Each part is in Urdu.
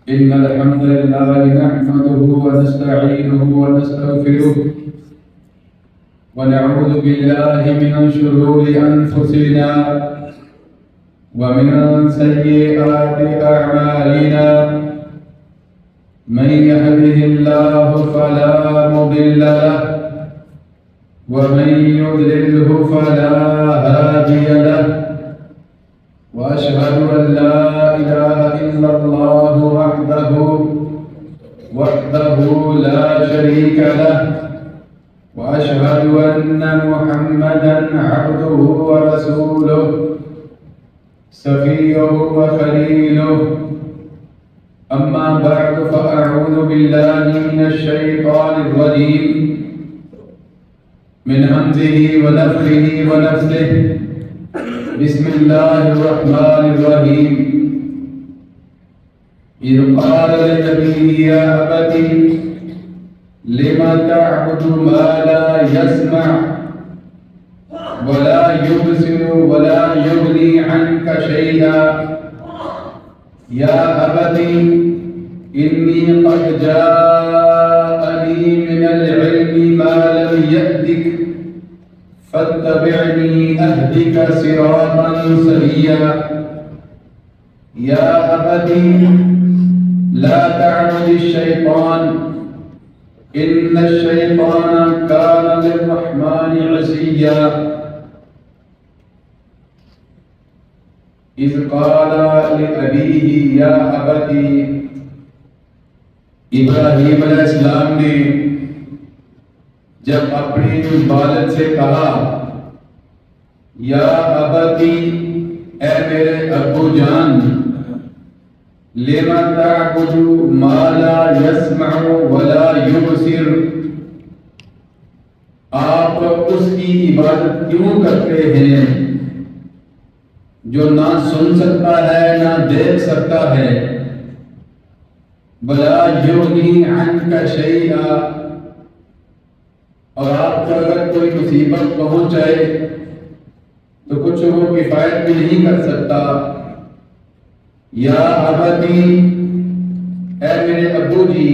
إن الحمد لله نحمده ونستعينه ونستغفره ونعوذ بالله من شرور أنفسنا ومن سيئات أعمالنا من يهده الله فلا مضل له ومن يضلله فلا هادي له وأشهد أن لا إله إلا الله وحده لا شريك له وأشهد أن محمدًا عبده ورسوله صفيه وخليله أما بعد فأعوذ بالله من الشيطان الرجيم من همزه ونفخه ونفثه بسم الله الرحمن الرحيم إذ قال لأبيه يا أبت لم تعبد ما لا يسمع ولا يبصر ولا يغني عنك شيئا يا أبت إني قد جاءني من العلم ما لم يأتك فاتبعني أهدك صراطا سويا يا أبت لا تعبد الشيطان إن الشيطان كان للرحمن عصيا إذ قال لأبيه يا أبت ابراہیم علیہ السلام نے جب اپنے والد سے کہا یا ابتی اے میرے ابو جان لما تعبد ما لا يسمع ولا يبصر آپ اس کی عبادت کیوں کرتے ہیں جو نہ سن سکتا ہے نہ دیکھ سکتا ہے ولا یغنی عنک شیئا اور آپ کو اگر کوئی مصیبت پہنچ جائے تو کچھ وہ کفایت بھی نہیں کر سکتا یا ابتی اے میرے ابو جی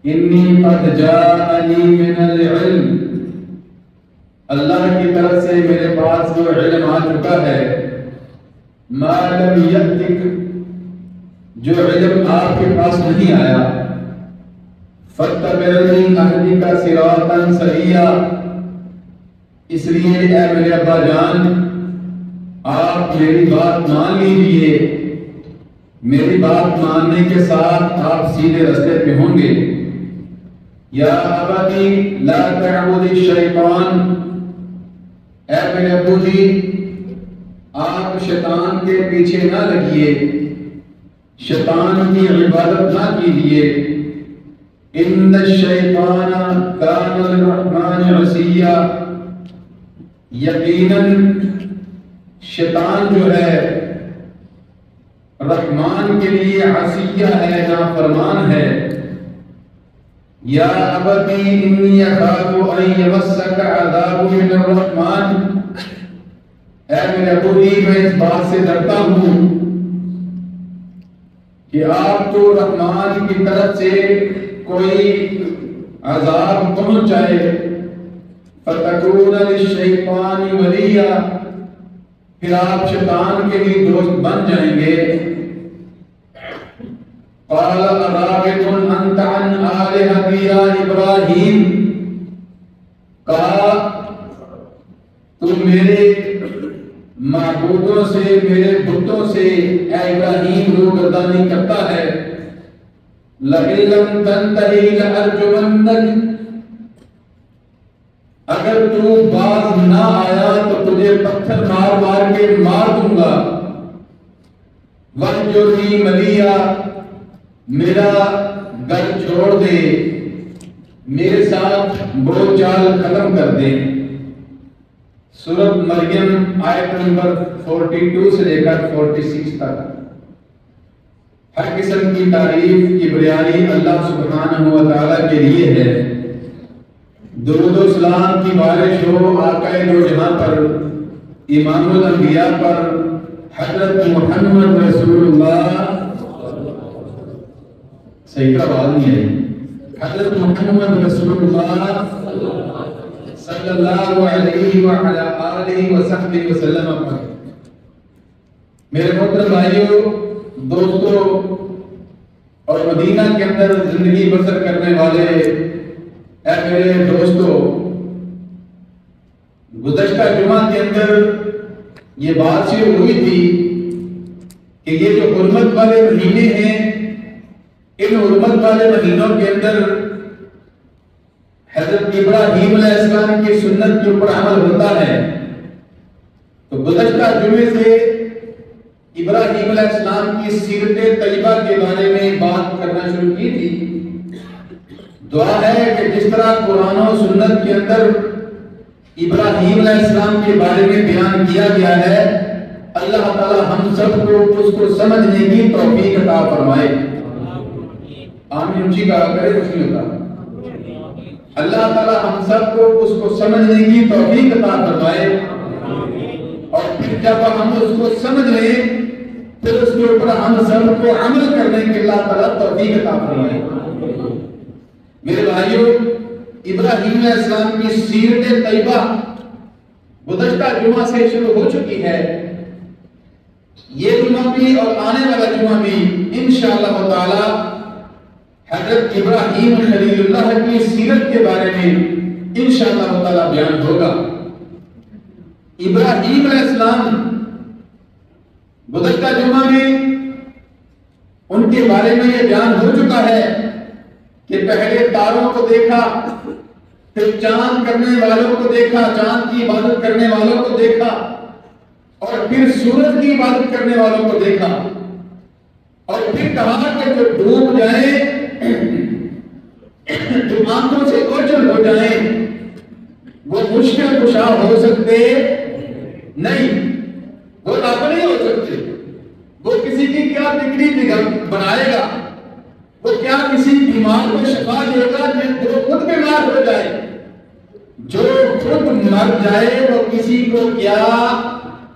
انی قد جاءنی من العلم اللہ کی طرف سے میرے پاس وہ علم آ چکا ہے ما لم یأتک جو علم آپ کے پاس نہیں آیا فاتبعنی اهدک صراطا سویا اس لیے اے میرے ابا جان آپ میری بات مان لیجئے میری بات ماننے کے ساتھ آپ سیدھے راستے پہ ہوں گے یا ابتی لا تعبد الشیطان اے میرے ابو جی آپ شیطان کے پیچھے نہ لگیے شیطان کی عبادت نہ کیجیے ان الشیطان کان للرحمن عصیا یقیناً شیطان جو ہے رحمان کے لیے عصیہ ہے نافرمان ہے یا ابتی انی اخاف ان یمسک عذاب من الرحمن اے میرے ابو جی میں اس بات سے ڈرتا ہوں کہ آپ کو رحمان کی طرف سے کوئی عذاب پہنچ جائے فتکون للشیطان ولیا پھر آپ شیطان کے لیے دوست بن جائیں گے قال اراغب انت عن آلہتی یا ابراہیم کہا تم میرے معبودوں سے میرے بتوں سے اے ابراہیم روگردانی کرتا ہے لئن لم تنتہی لأرجمنک اگر تو باز نہ آیا تو تجھے پتھر مار مار کے مار دوں گا وَحْجُرْنِي مَلِيًّا میرا گھر چھوڑ دے میرے ساتھ بول چال ختم کر دے سورۃ مریم آیت نمبر 42 سے لے کر 46 تک ہر قسم کی تعریف کی بڑائی اللہ سبحانہ و تعالیٰ کے لیے ہے درود و سلام کی بارش ہو آقا دو جہاں پر امام الانبیاء پر حضرت محمد رسول اللہ صحیح آواز نہیں آئی. حضرت محمد رسول اللہ صلی اللہ علیہ وعلی آلہ وصحبہ وسلم. میرے محترم بھائیوں، دوستوں اور مدینہ کے اندر زندگی بسر کرنے والے اے میرے دوستوں، گزشتہ جمعہ کے اندر یہ بات شروع ہوئی تھی کہ یہ جو حرمت والے مہینے ہیں، ان حرمت والے مہینوں کے اندر حضرت ابراہیم علیہ السلام کی سنت کے اوپر عمل ہوتا ہے. تو گزشتہ جمعے سے ابراہیم علیہ السلام کی سیرت طیبہ کے بارے میں بات کرنا شروع کی تھی. دعا ہے کہ جس طرح قرآن و سنت کے اندر ابراہیم علیہ السلام کے بارے میں بیان کیا گیا ہے، اللہ تعالی ہم سب کو اس کو سمجھنے کی توفیق عطا فرمائے. آمین اونچی کہا کرے، کچھ نہیں ہوتا. اللہ تعالی ہم سب کو اس کو سمجھنے کی توفیق عطا فرمائے، اور پھر جب ہم اس کو سمجھ لیں پھر اس کے اوپر ہم سب کو عمل کرنے کے اللہ تعالی توفیق عطا فرمائے. میرے بھائیوں، ابراہیم علیہ السلام کی سیرت طیبہ گزشتہ جمعہ سے شروع ہو چکی ہے. یہ جمعہ بھی اور آنے والا جمعہ بھی انشاءاللہ تعالی حضرت ابراہیم خلیل اللہ کی سیرت کے بارے میں انشاءاللہ تعالی بیان ہوگا. ابراہیم علیہ السلام گزشتہ جمعہ میں ان کے بارے میں یہ بیان ہو چکا ہے کہ پہلے تاروں کو دیکھا، پھر چاند کرنے والوں کو دیکھا، چاند کی عبادت کرنے والوں کو دیکھا، اور پھر سورج کی عبادت کرنے والوں کو دیکھا، اور پھر کہا کہ جو ڈوب جائیں، جو آنکھوں سے اوجھل ہو جائیں، وہ مشکل کشا ہو سکتے نہیں، وہ رب نہیں ہو سکتے. وہ کسی کی کیا بگڑی بنائے گا، وہ کیا کسی بیمار کو شفا دے گا جو خود بیمار ہو جائے. جو خود مر جائے وہ کسی کو کیا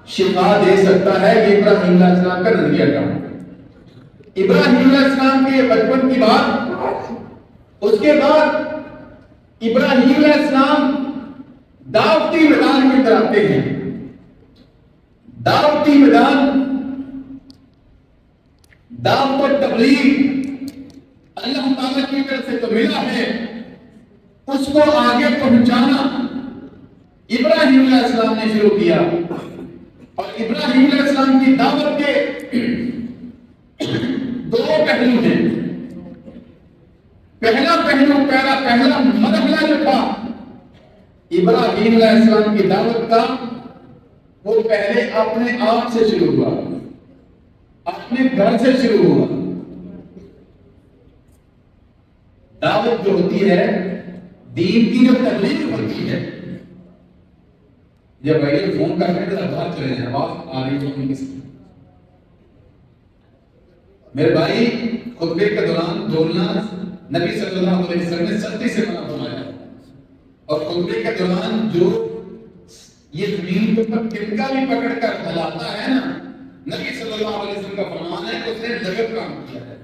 شفا دے سکتا ہے. یہ ابراہیم علیہ السلام کا نظریہ تھا. ابراہیم علیہ السلام کے بچپن کی بات، اس کے بعد ابراہیم علیہ السلام دعوتی میدان میں آتے ہیں. دعوتی میدان، دعوت و تبلیغ اللہ تعالیٰ کی طرف سے تو ملا ہے، اس کو آگے پہنچانا ابراہیم علیہ السلام نے شروع کیا. اور ابراہیم علیہ السلام کی دعوت کے دو پہلو ہیں. پہلا مرحلہ جو تھا ابراہیم علیہ السلام کی دعوت کا، وہ پہلے اپنے آپ سے شروع ہوا، اپنے گھر سے شروع ہوا. دعوت جو ہوتی ہے، دین کی جو تبلیغ ہوتی ہے، جب بھائی فون کر رہے ہیں تو بات چلے جائیں، آواز آ رہی ہے کس کی. میرے بھائی، خطبے کے دوران بولنا نبی صلی اللہ علیہ وسلم نے سختی سے منع فرمایا، اور خطبے کے دوران جو یہ زمین کو تنکا بھی پکڑ کر ہلاتا ہے نا، نبی صلی اللہ علیہ وسلم کا فرمان ہے کہ اس نے لگت کام کیا ہے.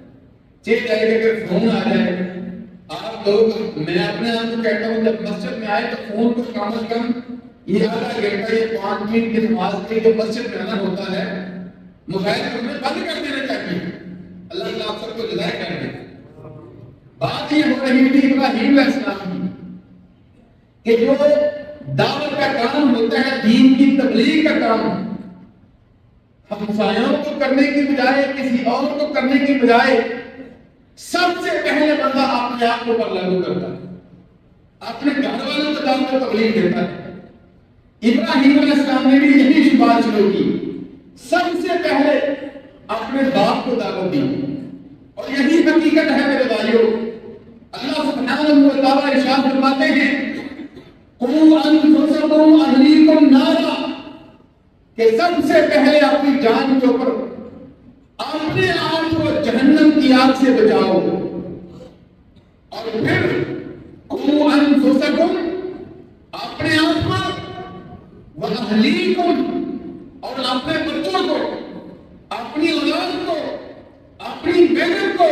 چاہے کہ اگر فون آ جائے، آپ لوگ، میں اپنے آپ کو کہتا ہوں جب مسجد میں آئے تو فون کو کم از کم یہ آدھا گھنٹہ یا 5 منٹ کی نماز کے لیے مسجد میں آنا ہوتا ہے، موبائل ہمیں بند کر دینا چاہیے. اللہ تعالیٰ آپ سب کو ہدایت کر دے. بات یہ ہو رہی تھی ابراہیم علیہ السلام کی کہ جو دعوت کا کام ہوتا ہے، دین کی تبلیغ کا کام، ہمسایوں کو کرنے کی بجائے، کسی اور کو کرنے کی بجائے، سب سے پہلے بندہ اپنے آپ کو پر لاگو کرتا ہے، اپنے گھر والوں کو دعوت و تبلیغ دیتا ہے. ابراہیم علیہ السلام نے بھی یہی بات شروع کی، سب سے پہلے اپنے باپ کو دعوت دی. اور یہی حقیقت ہے میرے بھائیوں. اللہ سبحانہ و تعالیٰ ارشاد فرماتے ہیں، قُوْ أَنفُسَكُمْ وَأَهْلِيكُمْ نَارًا، کہ سب سے پہلے اپنی جان کے اوپر اپنے آپ کو جہنم کی آگ سے بچاؤ. اور پھر قُوْ أَنفُسَكُمْ، اپنے آپ کو، وَأَهْلِيكُمْ، اور اپنے بچوں کو، اپنی اولاد کو، اپنی بیگم کو.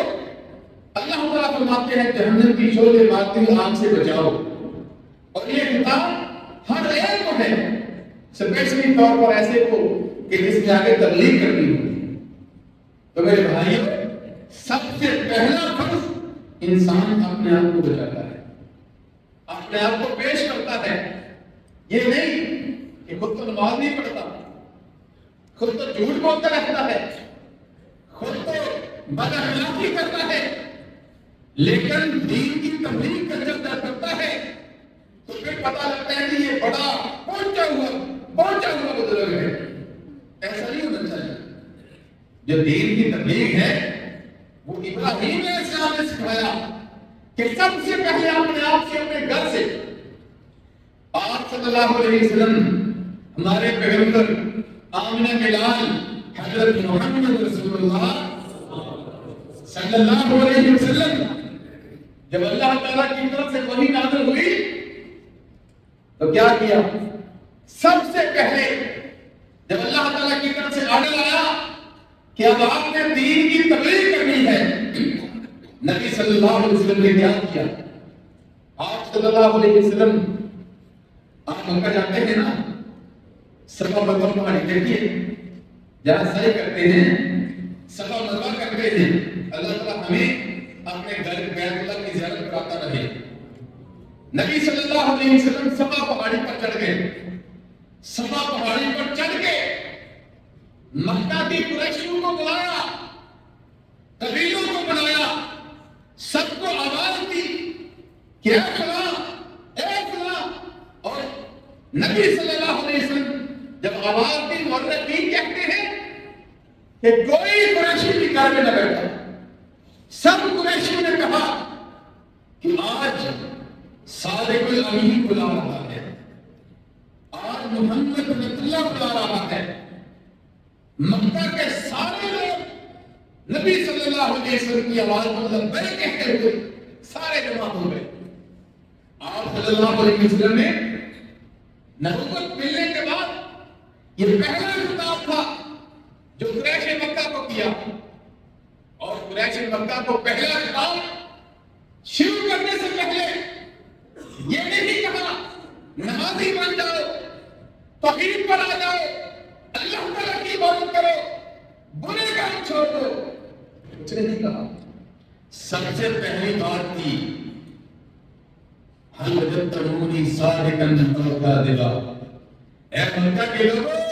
اللہ فرماتے ہیں جہنم کی شعلے مارتی ہوئی آگ سے بچاؤ، اور یہ خطاب ہر ایک کو ہے، اسپیشلی طور پر ایسے کو کہ جس نے آگے تبلیغ کرنی ہو۔ تو میرے بھائیوں، سب سے پہلا فرض انسان اپنے آپ کو بچاتا ہے، اپنے آپ کو پیش کرتا ہے۔ یہ نہیں کہ خود تو نماز نہیں پڑھتا، خود تو جھوٹ بولتا رہتا ہے، خود تو بد اخلاقی کرتا ہے، لیکن دین کی تبلیغ کا جب کرتا ہے تو پھر پتا لگتا ہے کہ یہ بڑا پہنچا ہوا بزرگ ہے۔ ایسا نہیں ہونا چاہیے۔ جو دین کی تبلیغ ہے وہ ابراہیم علیہ السلام نے سکھایا کہ سب سے پہلے اپنے آپ سے، اپنے گھر سے۔ آپ صلی اللہ علیہ وسلم ہمارے پیغمبر آمنہ کے لال حضرت محمد رسول اللہ صلی اللہ علیہ وسلم جب اللہ تعالیٰ کی طرف سے وحی نازل ہوئی تو کیا کیا؟ سب سے پہلے جب اللہ تعالیٰ کی طرف سے آرڈر آیا کہ اب آپ نے دین کی تبلیغ کرنی ہے، نبی صلی اللہ علیہ وسلم نے کیا کیا؟ آپ صلی اللہ علیہ وسلم، آپ مکہ جاتے ہیں نا، صفا مروا پہاڑی دیکھیے، جہاں سعی کرتے ہیں، صفا مروا کرتے ہیں، اللہ تعالیٰ ہمیں اپنے گھر بیت اللہ کی زیارت کراتا رہے۔ نبی صلی اللہ علیہ وسلم صفا پہاڑی پر چڑھ گئے، صفا پہاڑی پر چڑھ کے مکہ کی قریشیوں کو بلایا، قبیلوں کو بلایا، سب کو آواز دی کہ اے فلاں، اور نبی صلی اللہ علیہ وسلم جب آواز دی، مورخین کہتے ہیں کہ کوئی قریشی بھی گھر میں نہ بیٹھا، سب قریشیوں نے کہا کہ آج صادق الامین بلا رہا ہے، آج محمد رسول اللہ بلا رہا ہے۔ مکہ کے سارے لوگ نبی صلی اللہ علیہ وسلم کی آواز کو لبیک کہتے ہوئے سارے جمع ہو گئے۔ آپ صلی اللہ علیہ وسلم نے نبوت ملنے کے بعد یہ پہلا خطاب تھا جو قریش مکہ کو کیا، اور قریش مکہ کو پہلا خطاب شروع کرنے سے پہلے یہ نہیں کہا نمازی بن جاؤ، توحید پر آ جاؤ، اللہ تعالیٰ کی عبادت کرو، برے کام چھوڑ دو، کچھ نہیں کہا۔ سب سے پہلی بات کی حل وجدتمونی صادقا او کاذبا، اے مکہ کے لوگوں،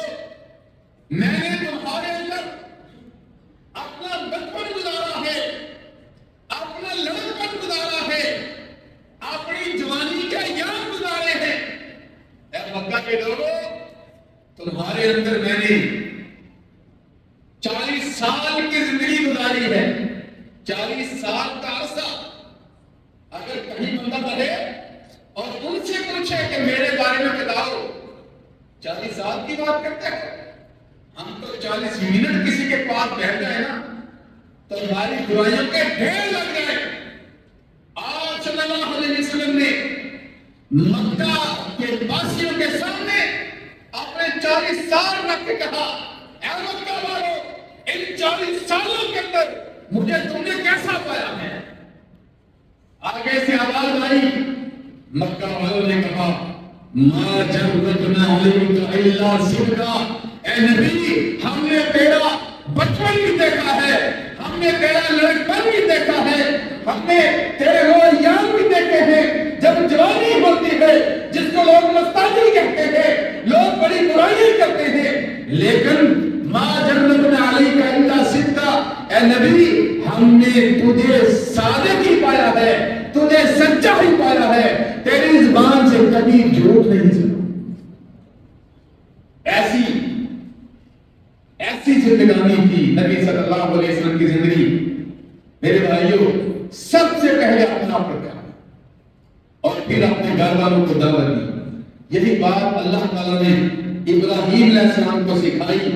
میں نے تمہارے اندر اپنا بچپن گزارا ہے، اپنا لڑکپن گزارا ہے، اپنی جوانی کے ایام گزارے ہیں۔ اے مکہ کے لوگوں، تمہارے اندر میں نے 40 سال کی زندگی گزاری ہے۔ 40 سال کا عرصہ اگر کہیں بندہ رہے اور ان سے پوچھے کہ میرے بارے میں بتاؤ، 40 سال کی بات کرتے ہیں، ہم تو 40 منٹ کسی کے پاس بیٹھ جائے نا تو ہماری برائیوں کے ڈھیر لگ جائے۔ آپ صلی اللہ علیہ وسلم نے مکہ کے باسیوں کے سامنے اپنے 40 سال رکھ کے کہا، اے مکہ والو، ان 40 سالوں کے اندر مجھے تم نے کیسا پایا ہے؟ آگے سے آواز آئی، مکہ والوں نے کہا، ما جربتنا علیک الا صدقا، اے نبی ہم نے تیرا بچپن بھی دیکھا ہے، ہم نے تیرا لڑکپن بھی دیکھا ہے، ہم نے تیرے وہ ایام بھی دیکھے ہیں جب جوانی ہوتی ہے جس کو لوگ مستانی کہتے ہیں، لوگ بڑی برائیاں کرتے ہیں، لیکن ما جربتنا علیک الا صدقا، اے نبی ہم نے تجھے صادق ہی پایا ہے، تجھے سچا ہی پایا ہے، تیری زبان سے کبھی جھوٹ نہیں سنا۔ ایسی زندگانی تھی نبی صلی اللہ علیہ وسلم کی زندگی۔ میرے بھائیوں، سب سے پہلے اپنا آپ رکھا اور پھر اپنے گھر والوں کو دعوت دی۔ یہی بات اللہ تعالیٰ نے ابراہیم علیہ السلام کو سکھائی۔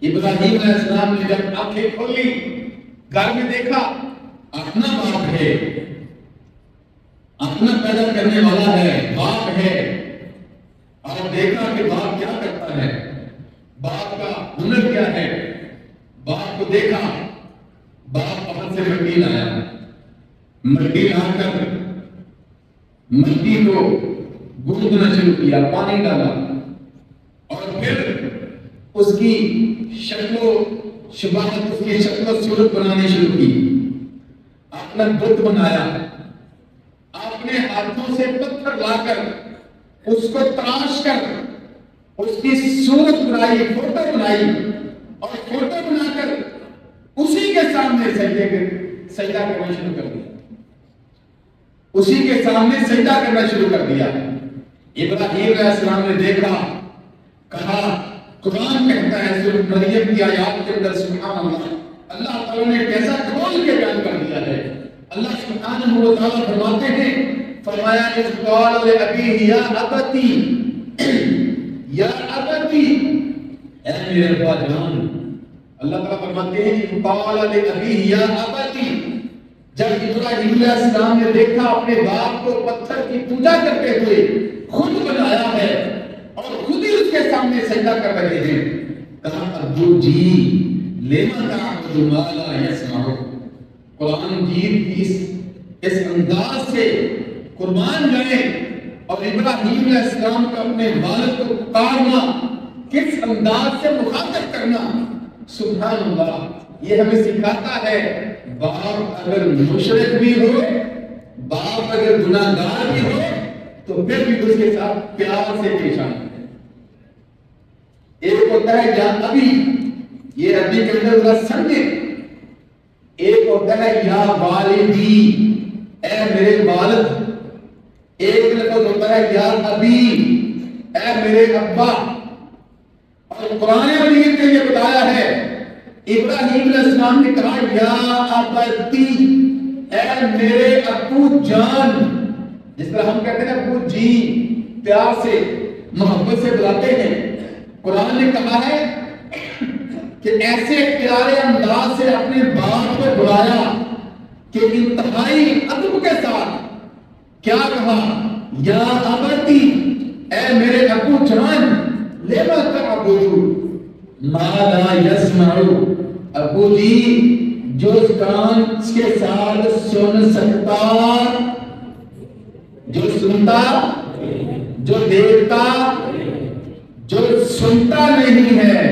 ابراہیم علیہ السلام نے جب آنکھیں کھولی، گھر میں دیکھا اپنا باپ ہے، اپنا پیدا کرنے والا ہے، باپ ہے، اور دیکھا کہ باپ کیا کرتا ہے، باپ کا ہنر کیا ہے، باپ کو دیکھا، باپ وہاں سے وکیل آیا، مٹی لا کر مٹی کو گوندنا شروع کیا، پانی ڈالا اور پھر اس کی شکل و شباہت، اس کی شکل و صورت بنانی شروع کی. آپ نے بت بنایا، آپ نے ہاتھوں سے پتھر لا کر اس کو تراش کر اس کی صورت بنائی، فوٹو بنائی، اور فوٹو بنا کر اسی کے سامنے سجدہ کرنا شروع کر دیا. اسی کے سامنے سجدہ کرنا شروع کر دیا. ابراہیم علیہ السلام نے دیکھا، کہا، قرآن کہتا ہے سورۃ مریم کی آیات کے اندر، سبحان اللہ، اللہ تعالیٰ نے کیسا کھول کے بیان کر دیا ہے. اللہ سبحانہ و تعالیٰ فرماتے ہیں، فرمایا اذ قال لأبیہ یا ابتی، یا ابتی، اے میرے ابا جان. اللہ تعالیٰ فرماتے ہیں اذ قال لأبیہ یا ابتی، جب ابراہیم علیہ السلام نے دیکھا اپنے باپ کو پتھر کی پوجا کرتے ہوئے، خود بنایا ہے اور خود ہی اس کے سامنے سجدہ کر رہے ہیں، کہا ابو جی لما تعبد ما لا يسمع. قرآن مجید کی اس انداز سے قربان جائیں اور ابراہیم علیہ السلام کا اپنے والد کو پکارنا، کس انداز سے مخاطب کرنا، سبحان اللہ. یہ ہمیں سکھاتا ہے باپ اگر مشرک بھی ہو، باپ اگر گناہگار بھی ہو، تو پھر بھی اس کے ساتھ پیار سے پیش آنا ہے. ایک ہوتا ہے یا ابھی، یہ ابھی کے اندر ذرا سمجھے. ایک ہوتا ہے یا والدی، اے میرے والد. ایک لفظ ہوتا ہے یا ابی، اے میرے ابا. اور قرآن مجید نے یہ بتایا ہے، ابراہیم علیہ السلام نے کہا یا ابتی، اے میرے ابو جان. جس طرح ہم کہتے ہیں ابو جی، پیار سے محبت سے بلاتے ہیں، قرآن نے کہا ہے کہ ایسے پیارے انداز سے اپنے باپ کو بلایا کہ انتہائی ادب کے ساتھ کیا کہا، یا ابتی، اے میرے ابو جان، لما تعبد ما لا يسمع. ابو جی جو کان کے ساتھ سن سکتا، جو سنتا، جو دیکھتا، جو سنتا نہیں ہے،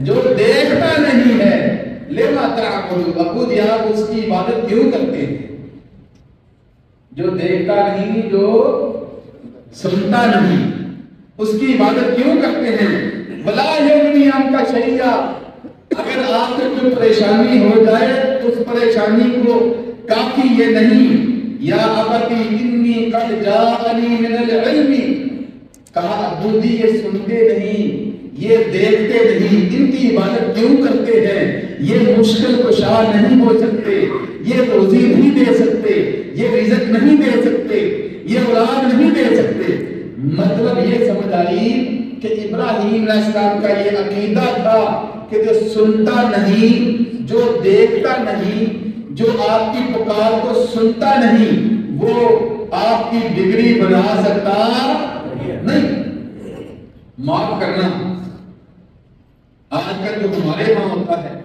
جو دیکھتا نہیں ہے، لما تعبد. ابو جی آپ اس کی عبادت کیوں کرتے ہیں؟ جو دیکھتا نہیں، جو سنتا نہیں، اس کی عبادت کیوں کرتے ہیں؟ ولا یغنی عنک شیئا، اگر آپ کو کوئی پریشانی ہو جائے تو اس پریشانی کو کافی یہ نہیں. یا ابتی انی قد جاءنی من العلم، کہا ابو جی یہ سنتے نہیں، یہ دیکھتے نہیں، ان کی عبادت کیوں کرتے ہیں؟ یہ مشکل کشا نہیں ہو سکتے، یہ روزی نہیں دے سکتے، یہ رزق نہیں دے سکتے، یہ اولاد نہیں دے سکتے. مطلب یہ سمجھ آئی کہ ابراہیم علیہ السلام کا یہ عقیدہ تھا کہ جو سنتا نہیں، جو دیکھتا نہیں، جو آپ کی پکار کو سنتا نہیں، وہ آپ کی ڈگری بنا سکتا نہیں. معاف کرنا، آج کل جو ہمارے وہاں ہوتا ہے،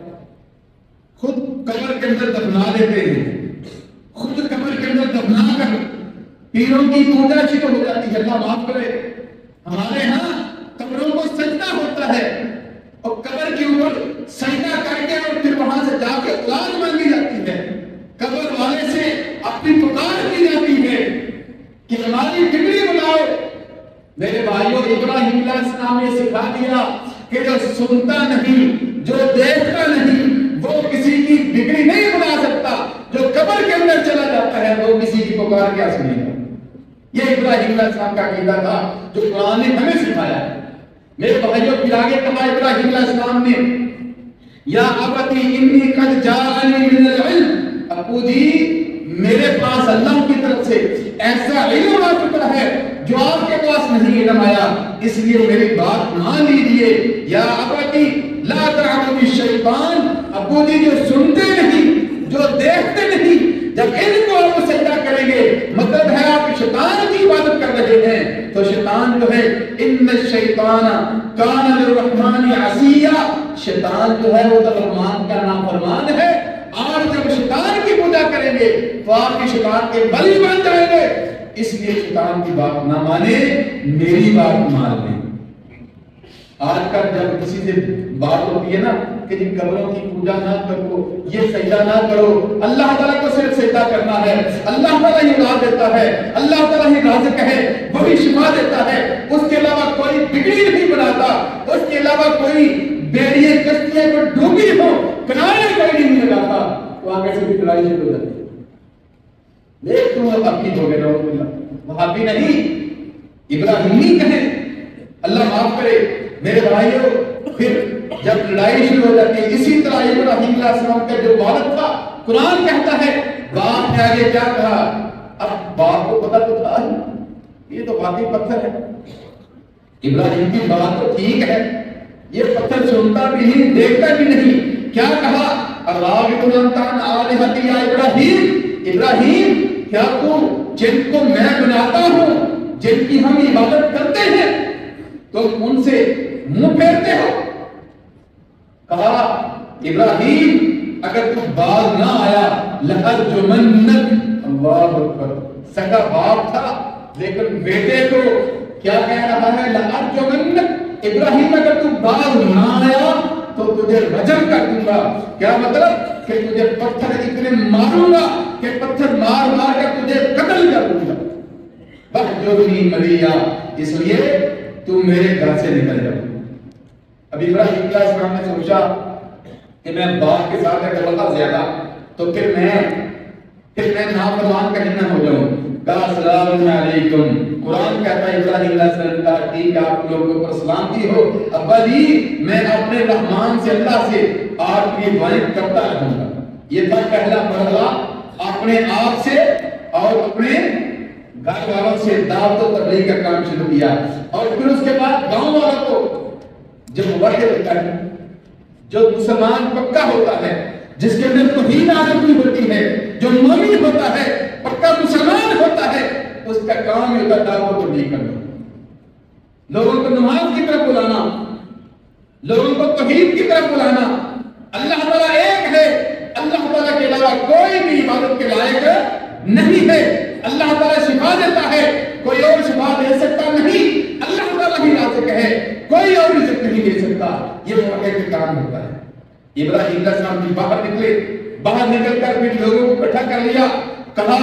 خود قبر کے اندر دفنا دیتے ہیں، خود قبر کے اندر دفنا کر پیروں کی پوجا شروع ہو جاتی ہے. اللہ معاف کرے، ہمارے ہاں قبروں کو سجدہ ہوتا ہے اور قبر کے اوپر سجدہ کر کے اور پھر وہاں سے جا کے اولاد مانگی جاتی ہے. قبر والے سے اپنی پکار کی جاتی ہے کہ ہماری ڈگری بناؤ. میرے بھائیوں، ابراہیم علیہ السلام نے سکھا دیا کہ جو سنتا نہیں، جو دیکھتا نہیں، وہ کسی کی ڈگری نہیں بنا سکتا. جو قبر کے اندر چلا جاتا ہے وہ کسی کی پکار کیا سنے گا. یہ ابراہیم علیہ السلام کا عقیدہ تھا جو قرآن نے ہمیں سکھایا ہے. میرے بھائیوں، پھر آگے کہا ابراہیم علیہ السلام نے یا ابتی انی قد جاءنی من العلم، ابو جی میرے پاس اللہ کی طرف سے ایسا علم آ چکا ہے جو آپ کے پاس نہیں علم آیا، اس لیے میری بات مان لیجیے. یا ابتی لا تعبد الشیطان، ابو جی جو سنتے نہیں، جو دیکھتے نہیں، جب ان کو آپ سجدہ کریں گے مطلب ہے آپ شیطان کی عبادت کر رہے ہیں. تو شیطان جو ہے ان الشیطان کان للرحمن عصیا، شیطان جو ہے وہ تو رحمان کا نافرمان ہے. اور جب شیطان کی پوجا کریں گے تو آپ کی شیطان کے ولی بن جائیں گے، اس لیے شیطان کی بات نہ مانے، میری بات مان لیں۔ آج کل جب کسی سے بات ہوتی ہے نا کہ جن قبروں کی پوجا نہ کرو، یہ سجدہ نہ کرو، اللہ تعالیٰ کو صرف سجدہ کرنا ہے، اللہ تعالیٰ ہی اولاد دیتا ہے، اللہ تعالیٰ ہی رازق ہے، وہی شفا دیتا ہے، اس کے علاوہ کوئی بگڑی نہیں بناتا، اس کے علاوہ کوئی بیڑیے کشتیاں کو ڈوبی ہو کنارے کوئی نہیں لگاتا، تو آگے سے بھی لڑائی شروع ہو جاتی ہے۔ دیکھ تم اپنی ہو گئے نعوذ باللہ، وہابی نہیں، ابراہیمی کہیں، اللہ معاف کرے میرے بھائیوں۔ پھر جب لڑائی شروع ہو جاتی ہے، اسی طرح ابراہیم علیہ السلام کا جو والد تھا، قرآن کہتا ہے باپ نے آگے کیا کہا، اب باپ کو پتہ تو تھا یہ تو واقعی پتھر ہے، ابراہیم کی بات تو ٹھیک ہے، یہ پتھر سنتا بھی نہیں دیکھتا بھی نہیں، کیا کہا اراغب انت عن آلہتی یا ابراہیم، ابراہیم کیا تو جن کو میں بناتا ہوں، جن کی ہم عبادت کرتے ہیں، تو ان سے منہ پھیرتے ہو؟ کہا ابراہیم اگر تو باز نہ آیا لأرجمنک، اللہ اکبر، سگا باپ تھا لیکن بیٹے کو کیا کہہ رہا ہے، لأرجمنک، ابراہیم اگر تو باز نہ آیا تو تجھے رجم کر دوں گا۔ کیا مطلب کہ تجھے پتھر اتنے ماروں گا کہ پتھر مار مار کر تجھے قتل کر دوں گا۔ بہجرنی ملیا، اس لیے تو میرے گھر سے نکل جاؤ۔ اب ابراہیم علیہ السلام نے سوچا کہ میں باپ کے ساتھ اگر بہت زیادہ تو پھر میں نافرمان کا نہ ہو جاؤں۔ کہا السلام علیکم، قرآن کہتا ہے ابراہیم علیہ السلام کا ٹھیک ہے آپ لوگوں پر سلامتی ہو، ابا جی میں اپنے رحمان سے اللہ سے آپ کی عبادت کرتا رہوں گا۔ یہ تھا پہلا مرحلہ، اپنے آپ سے اور اپنے گھر والوں سے دعوت و تبلیغ کا کام شروع کیا، اور پھر اس کے بعد گاؤں والوں کو جو موحد ہوتا ہے، جو مسلمان پکا ہوتا ہے، جس کے اندر توحید عادت ہوتی ہے، جو مومن ہوتا ہے، پکا مسلمان ہوتا ہے، اس کا کام یہ ہوتا ہے دعوت و تبلیغ کرنا، لوگوں کو نماز کی طرف بلانا، لوگوں کو توحید کی طرف بلانا۔ اللہ تعالیٰ ایک ہے، اللہ تعالیٰ کے علاوہ کوئی بھی عبادت کے لائق نہیں ہے، اللہ تعالیٰ شفا دیتا ہے، کوئی اور شفا دے سکتا نہیں، اللہ تعالیٰ ہی رازق ہے، کوئی اور رزق نہیں دے سکتا، یہ موقع کے کام ہوتا ہے۔ ابراہیم علیہ السلام بھی باہر نکلے، باہر نکل کر پھر لوگوں کو اکٹھا کر لیا، کہا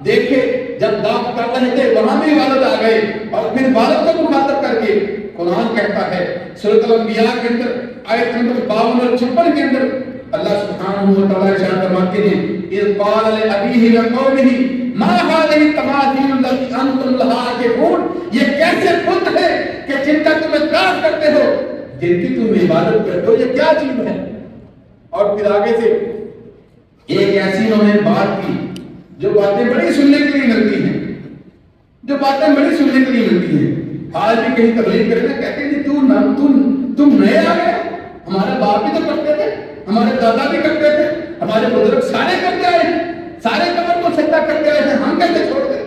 دیکھے جب دعوت کر رہے تھے وہاں بھی والد آ گئے، اور پھر والد کو مخاطب کر کے قرآن کہتا ہے سورۃ الانبیاء کے اندر آیت نمبر 52 اور 56 کے اندر اللہ سبحانہ و تعالیٰ ارشاد فرماتے ہیں اذ قال لأبیہ وقومہ ما هذه التماثیل التي انتم لها عاکفون، یہ کیسے بت ہے کہ جن کا تم اطراف کرتے ہو، جن کی تم عبادت کرتے ہو، یہ کیا چیز ہے؟ اور پھر آگے سے ایک ایسی انہوں نے بات کی جو باتیں بڑی سننے کے لیے ملتی ہیں، جو باتیں بڑی سننے کے لیے ملتی ہیں۔ آج بھی کہیں تبلیغ کرتے ہیں، کہتے ہیں تم نئے آ گئے، ہمارے باپ بھی تو کرتے تھے، ہمارے دادا بھی کرتے تھے، ہمارے بزرگ سارے کرتے آئے ہیں، سارے قبر کو سجدہ کرتے آئے ہیں، ہم کیسے چھوڑ دیں؟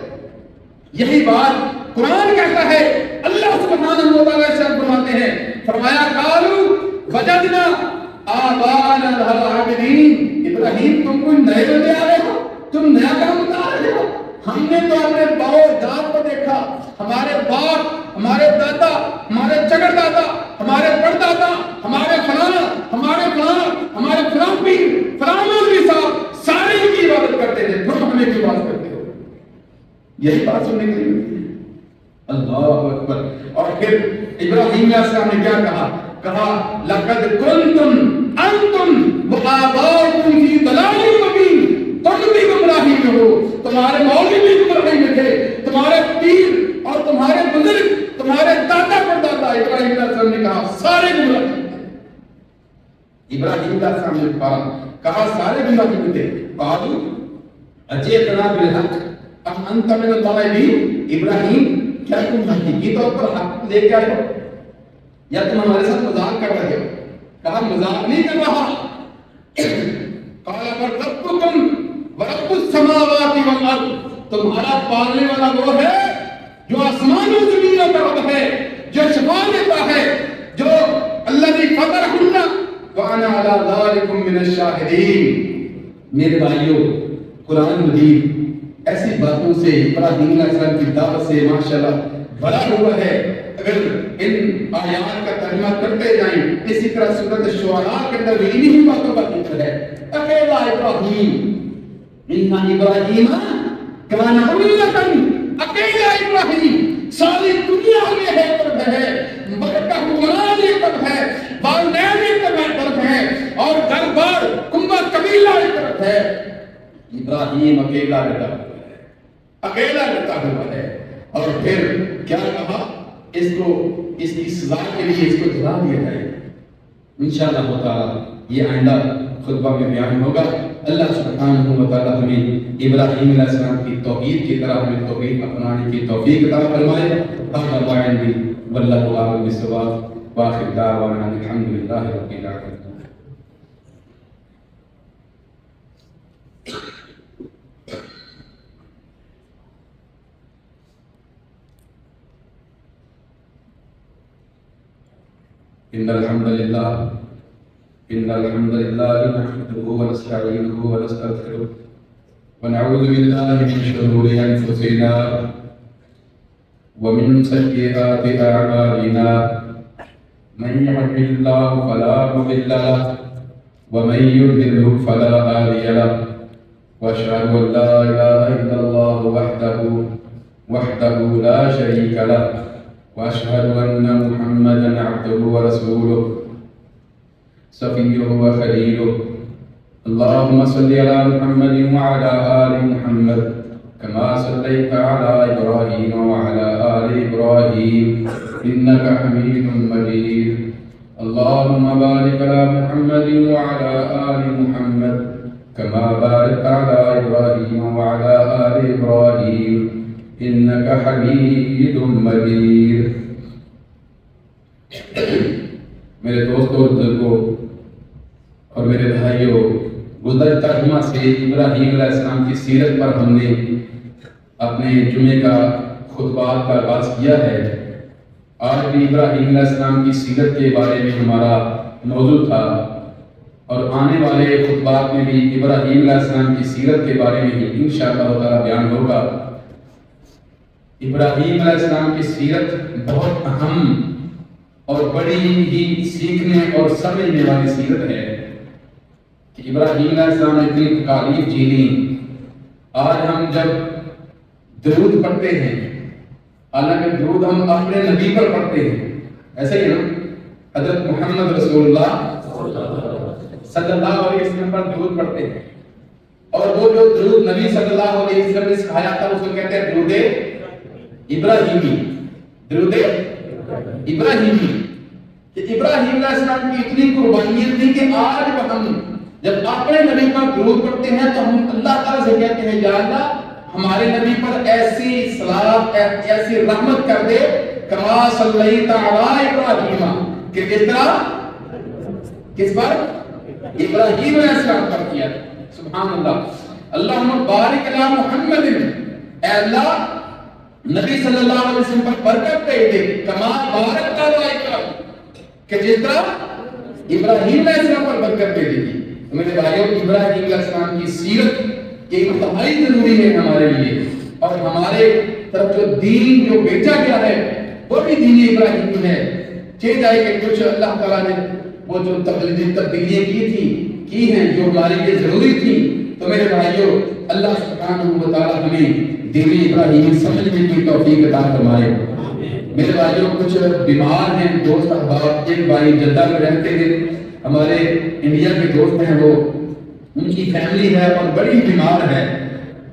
یہی بات قرآن کہتا ہے، اللہ سبحانہ و تعالیٰ ارشاد فرماتے ہیں، فرمایا قالوا وجدنا آباءنا لها عابدین، ابراہیم تم کوئی نئے بندے آ رہے ہو، تم نیا کام بتا رہے ہو، ہم نے تو اپنے باؤ داد کو دیکھا، ہمارے باپ، ہمارے دادا، ہمارے چگڑ دادا، ہمارے پردادا، ہمارے فلاں، ہمارے فلاں، ہمارے فلاں پیر، فلاں مولوی صاحب سارے ان کی عبادت کرتے تھے، تم ہمیں کی بات کرتے ہو؟ یہی بات سننے کے لیے ملتی ہے۔ اللہ اکبر۔ اور پھر ابراہیم علیہ السلام نے کیا کہا؟ کہا لقد کنتم انتم وآباؤکم فی ضلال مبین، تم بھی گمراہی میں ہو، تمہارے مولوی بھی گمراہی میں تھے، تمہارے پیر اور تمہارے بزرگ، تمہارے دادا پردادا، ابراہیم علیہ السلام نے کہا سارے گمراہی میں تھے۔ ابراہیم علیہ السلام نے کہا سارے گمراہی میں تھے۔ قالوا اجئتنا بالحق ام انت من الغائبین، ابراہیم کیا تم حقیقی طور پر حق لے کے آئے ہو یا تم ہمارے ساتھ مذاق کر رہے ہو؟ کہا مذاق نہیں کر رہا۔ قال بل ربکم ورب السماوات والارض، تمہارا پالنے والا وہ ہے جو آسمان و زمینوں کا رب ہے، جو شفا دیتا ہے، جو الذی فطرہن وانا علی ذالکم من الشاہدین۔ میرے بھائیو قرآن مجید ایسی باتوں سے ابراہیم علیہ السلام کی دعوت سے ماشاءاللہ بھرا ہوا ہے. اگر ان آیات کا ترجمہ کرتے جائیں اسی طرح سورۃ الشعراء کے اندر بھی انہی باتوں کا ذکر ہے. اکیلا ابراہیم ان ابراہیم کان امۃ، اکیلا ابراہیم ساری دنیا میں ہے طرف ہے، مگر کا حکمران ایک طرف ہے، والدین ایک طرف ہے، اور گھر بار کنبہ قبیلہ ایک طرف ہے. ابراہیم اکیلا ڈٹا ہوا ہے، اکیلا ڈٹا ہوا ہے. اور پھر کیا کہا؟ اس کو اس کی سزا کے لیے اس کو جلا دیا جائے. انشاءاللہ تعالی یہ آئندہ خطبہ میں بیان ہوگا. اللہ سبحانہ و تعالی ہمیں ابراہیم علیہ السلام کی توحید کی طرح ہمیں توحید اپنانے کی توفیق عطا فرمائے. هذا ما عندي والله اعلم بالصواب واخر دعوانا الحمد لله رب العالمين. إن الحمد لله نحمده ونستعينه ونستغفره ونعوذ بالله من شرور أنفسنا ومن سيئات أعمالنا. من يهده الله فلا مضل له ومن يضلل فلا هادي له. وأشهد أن لا إله إلا الله وحده لا شريك له. وأشهد أن محمدًا عبده ورسوله صفيه وخليله. اللهم صل على محمد وعلى آل محمد كما صليت على إبراهيم وعلى آل إبراهيم إنك حميد مجيد. اللهم بارك على محمد وعلى آل محمد كما باركت على إبراهيم وعلى آل إبراهيم إنك حميد مجيد. میرے دوستوں، بزرگوں اور میرے بھائیوں، گزشتہ جمعہ سے ابراہیم علیہ السلام کی سیرت پر ہم نے اپنے جمعے کا خطبات کا آغاز کیا ہے. آج بھی ابراہیم علیہ السلام کی سیرت کے بارے میں ہمارا موضوع تھا، اور آنے والے خطبات میں بھی ابراہیم علیہ السلام کی سیرت کے بارے میں ہی انشاءاللہ تعالی بیان ہوگا. ابراہیم علیہ السلام کی سیرت بہت اہم اور بڑی ہی سیکھنے اور سمجھنے والی سیرت ہے کہ ابراہیم علیہ السلام نے اتنی تکالیف جھیلی. آج ہم جب درود پڑھتے ہیں، حالانکہ درود ہم اپنے نبی پر پڑھتے ہیں، ایسا ہی نا، حضرت محمد رسول اللہ صلی اللہ علیہ وسلم پر درود پڑھتے ہیں، اور وہ جو درود نبی صلی اللہ علیہ وسلم نے سکھایا تھا اس کو کہتے ہیں درود ابراہیمی. درود ابراہیمی کہ ابراہیم علیہ السلام کی اتنی قربانیت تھی کہ آج ہم جب اپنے نبی پر درود پڑھتے ہیں تو ہم اللہ تعالیٰ سے کہتے ہیں یا اللہ ہمارے نبی پر ایسی صلوات ایسی رحمت کر دے کما صلیت علی ابراہیم، کہ جس طرح کس پر ابراہیم علیہ السلام پر کیا. سبحان اللہ. اللہم بارک علی محمد، اے اللہ نبی صلی اللہ علیہ وسلم پر برکت دے دے کما بارکت علی ابراہیم، کہ جس طرح ابراہیم علیہ السلام پر برکت دے دی. میرے بھائیوں، ابراہیم علیہ السلام کی سیرت یہ انتہائی ضروری ہے ہمارے لیے، اور ہمارے طرف جو دین جو بھیجا گیا ہے وہ بھی دین ابراہیم ہے. چاہے جائے کہ کچھ اللہ تعالیٰ نے وہ جو تبدیلیاں کی ہیں جو ہمارے لیے ضروری تھی. تو میرے بھائیوں، اللہ سبحانہ و تعالیٰ ہمیں دین ابراہیم سمجھنے کی توفیق عطا فرمائے. میرے بھائیوں، کچھ بیمار ہیں دوست احباب. ایک بھائی جدہ میں رہتے ہیں، ہمارے انڈیا کے دوست ہیں، وہ ان کی فیملی ہے اور بڑی بیمار ہے،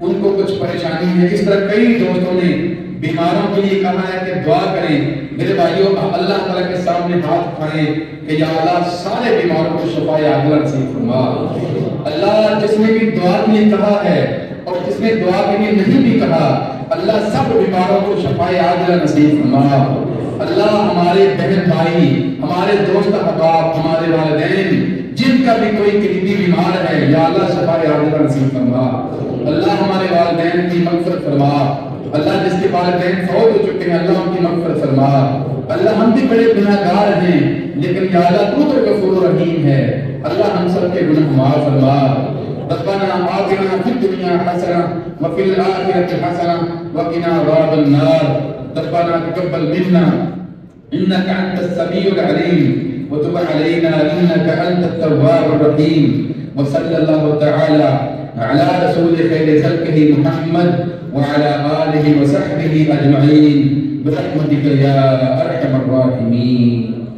ان کو کچھ پریشانی ہے. اس طرح کئی دوستوں نے بیماروں کے لیے کہا ہے کہ دعا کریں. میرے بھائیوں، اللہ تعالیٰ کے سامنے ہاتھ اٹھائیں کہ یا اللہ سارے بیماروں کو شفا عاجلہ نصیب فرما. اللہ جس نے بھی دعا کے لیے کہا ہے اور جس نے دعا کے لیے نہیں بھی کہا، اللہ سب بیماروں کو شفا عاجلہ نصیب فرما. اللہ ہمارے بہن بھائی، ہمارے دوست احباب، ہمارے والدین جن کا بھی کوئی قریبی بیمار ہے، یا اللہ شفا عاجلہ نصیب فرما. اللہ ہمارے والدین کی مغفرت فرما. اللہ جس کے والدین فوت ہو چکے ہیں اللہ ان کی مغفرت فرما. اللہ ہم بھی بڑے گناہگار ہیں لیکن یا اللہ تو غفور رحیم ہے. اللہ ہم سب کے گناہ معاف فرما. ربنا آتنا في الدنيا حسنة وفي الآخرة حسنة وقنا عذاب النار. ربنا تقبل منا إنك أنت السميع العليم وتب علينا إنك أنت التواب الرحيم. وصلى الله تعالى على رسول خير خلقه محمد وعلى آله وصحبه أجمعين برحمتك يا أرحم الراحمين.